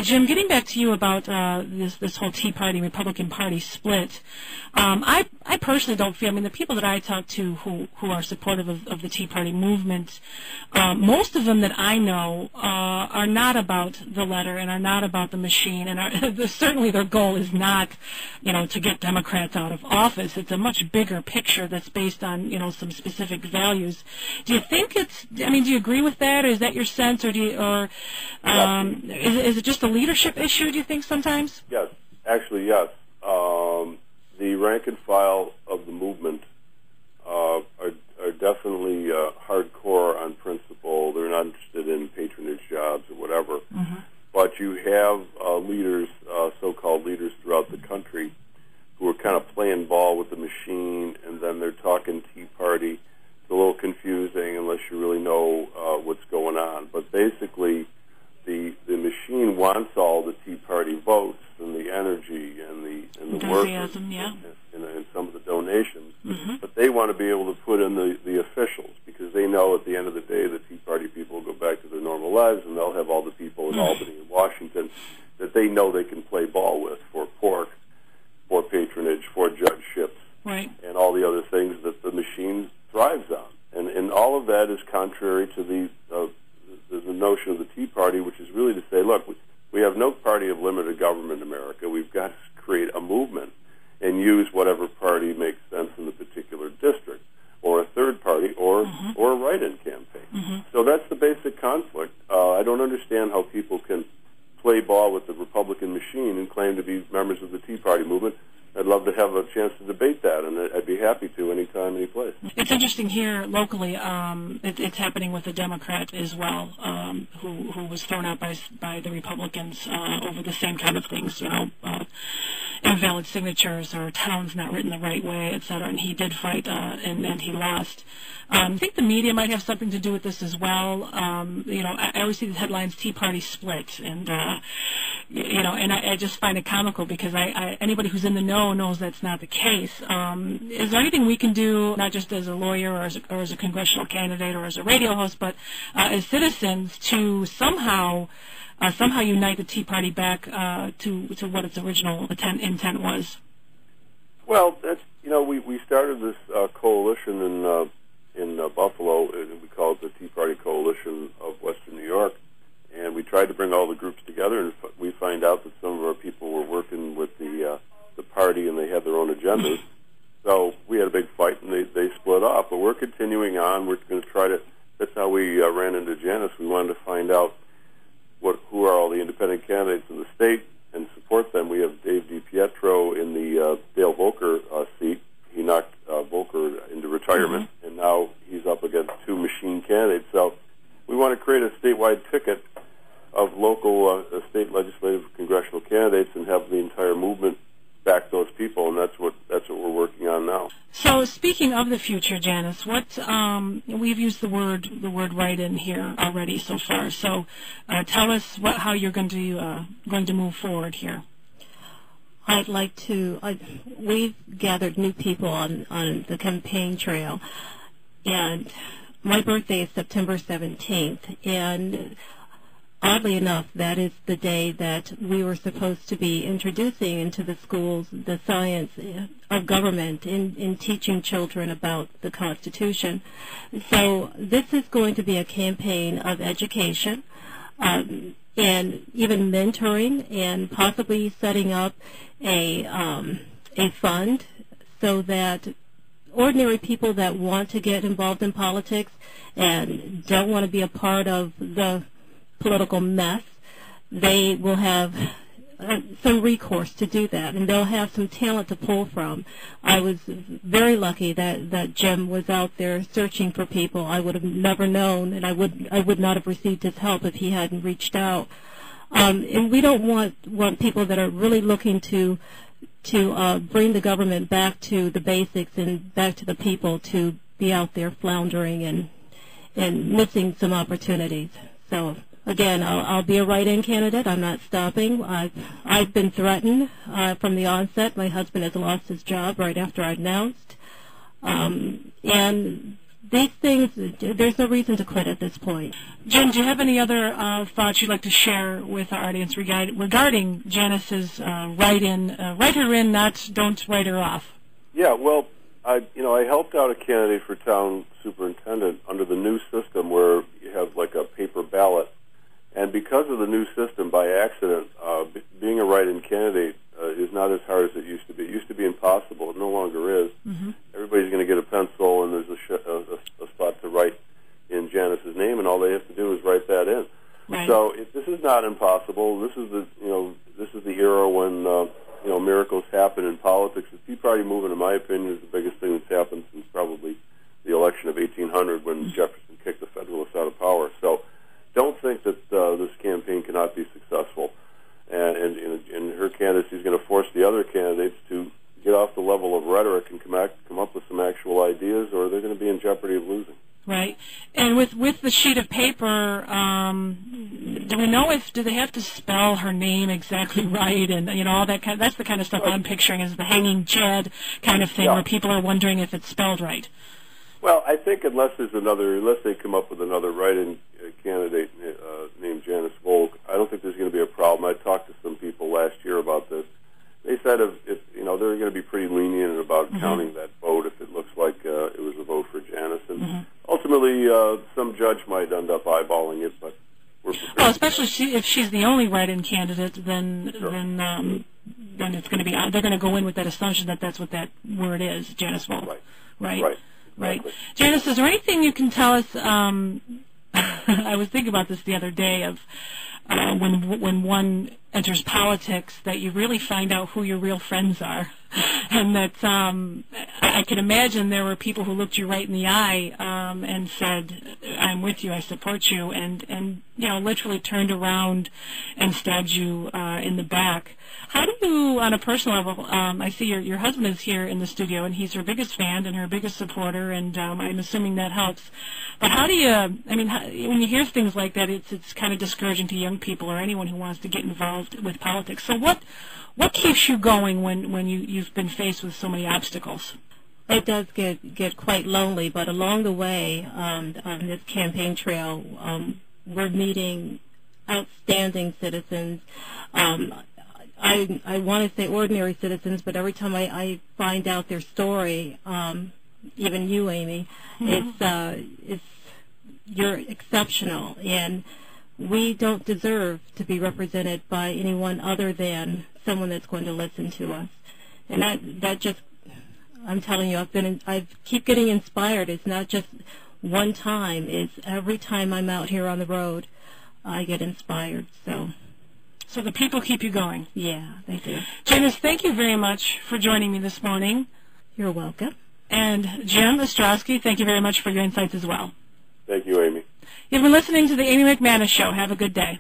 Jim, getting back to you about this whole Tea Party, Republican Party split, I personally don't feel, I mean, the people that I talk to who are supportive of the Tea Party movement, most of them that I know are not about the letter and are not about the machine, and certainly their goal is not, to get Democrats out of office. It's a much bigger picture that's based on, some specific values. Do you think do you agree with that, or is that your sense, or is it just a leadership issue, do you think, sometimes? Yes, actually, yes. The rank and file of the movement are definitely hardcore on principle. They're not interested in patronage jobs or whatever. Mm-hmm. But you have leaders, so-called leaders throughout the country, who are kind of playing ball with the machine, and then they're talking Tea Party. It's a little confusing unless you really know what's going on. But basically, the machine wants all the Tea Party votes and the energy and the workers and some of the donations. Mm-hmm. But they want to be able to put in the officials, because they know at the end of the day the Tea Party people will go back to their normal lives, and they'll have all the people in Albany and Washington that they know they can play ball with for pork, for patronage, for judgeships, right, and all the other things that the machine thrives on. And all of that is contrary to the notion of the Tea Party, which is really to say, look, we have no party of limited government in America. We've got to create a movement and use whatever party makes sense in the particular district, or a third party, or a write-in campaign. Mm-hmm. So that's the basic conflict. I don't understand how people can play ball with the Republican machine and claim to be members of the Tea Party movement. I'd love to have a chance to debate that, and I'd be happy to anytime, any place. It's interesting here locally. It's happening with a Democrat as well, who was thrown out by the Republicans over the same kind of things, invalid signatures or towns not written the right way, et cetera. And he did fight, and he lost. I think the media might have something to do with this as well. I always see the headlines, Tea Party split, and and I just find it comical, because anybody who's in the know knows that's not the case. Is there anything we can do, not just as a lawyer or as a congressional candidate or as a radio host, but as citizens, to somehow unite the Tea Party back to what its original intent was? Well, that's we started this coalition in Buffalo, and we call it the Tea Party Coalition of Western New York, and we tried to bring all the groups together, and we find out that some of our people were working with the party, and they had their own agendas. So we had a big fight, and they split off. But we're continuing on. We're going to try to. That's how we ran into Janice. We wanted to find out who are all the independent candidates in the state and support them. We have Dave DiPietro in the Dale Volker seat. He knocked Volker into retirement, and now he's up against two machine candidates. So we want to create a statewide ticket of local state legislative congressional candidates and have the entire movement back those people, and that's what we're working on now. So, speaking of the future, Janice, we've used the word write-in here already so far. So, tell us how you're going to move forward here. I'd like to. We've gathered new people on the campaign trail, and my birthday is September 17th, and oddly enough, that is the day that we were supposed to be introducing into the schools the science of government in teaching children about the Constitution. So this is going to be a campaign of education and even mentoring, and possibly setting up a fund so that ordinary people that want to get involved in politics and don't want to be a part of the political mess, they will have some recourse to do that, and they'll have some talent to pull from. I was very lucky that Jim was out there searching for people. I would have never known, and I would not have received his help if he hadn't reached out. And we don't want people that are really looking to bring the government back to the basics and back to the people to be out there floundering and missing some opportunities. So again, I'll be a write-in candidate. I'm not stopping. I've been threatened from the onset. My husband has lost his job right after I announced. And these things, there's no reason to quit at this point. Jim, do you have any other thoughts you'd like to share with our audience regarding Janice's write-in? Write her in, don't write her off. Yeah, well, I helped out a candidate for town superintendent under the new system where you have like a paper ballot. And because of the new system, by accident, being a write-in candidate is not as hard as it used to be. It used to be impossible. It no longer is. Mm-hmm. Everybody's going to get a pencil, and there's a spot to write in Janice's name, and all they have to do is write that in. Right. So this is not impossible. This is the era when miracles happen in politics. The Tea Party movement, in my opinion, is the biggest thing that's happened since probably the election of 1800 when Jefferson kicked the Federalists out of power. So don't think that this campaign cannot be successful. And in her candidacy is going to force the other candidates to get off the level of rhetoric and come up with some actual ideas, or they're going to be in jeopardy of losing. Right. And with the sheet of paper, do we know do they have to spell her name exactly right, and all that that's the kind of stuff I'm picturing is the hanging Jed kind of thing, where people are wondering if it's spelled right. Well, I think unless they come up with another write-in candidate named Janice Volk, I don't think there's going to be a problem. I talked to some people last year about this. They said if they're going to be pretty lenient about counting that vote if it looks like it was a vote for Janice, and ultimately some judge might end up eyeballing it, but we're prepared. Well, especially if she's the only write-in candidate, then it's going to be they're going to go in with that assumption that that's what that word is, Janice Volk. Right. Exactly. Janice, is there anything you can tell us? I was thinking about this the other day of when one enters politics, that you really find out who your real friends are, and that I can imagine there were people who looked you right in the eye and said, "I'm with you, I support you," and literally turned around and stabbed you in the back. How do you, on a personal level, I see your husband is here in the studio, and he's her biggest fan and her biggest supporter, and I'm assuming that helps. But how do you, when you hear things like that, it's kind of discouraging to young people or anyone who wants to get involved with politics. So what keeps you going when you've been faced with so many obstacles? It does get quite lonely, but along the way on this campaign trail, we're meeting outstanding citizens. I want to say ordinary citizens, but every time I find out their story, even you, Amy, you're exceptional, and we don't deserve to be represented by anyone other than someone that's going to listen to us. And that just, I'm telling you, I keep getting inspired. It's not just one time. It's every time I'm out here on the road, I get inspired. So the people keep you going. Yeah, they do. Janice, thank you very much for joining me this morning. You're welcome. And Jim Ostrowski, thank you very much for your insights as well. Thank you, Amy. You've been listening to the Amy McManus Show. Have a good day.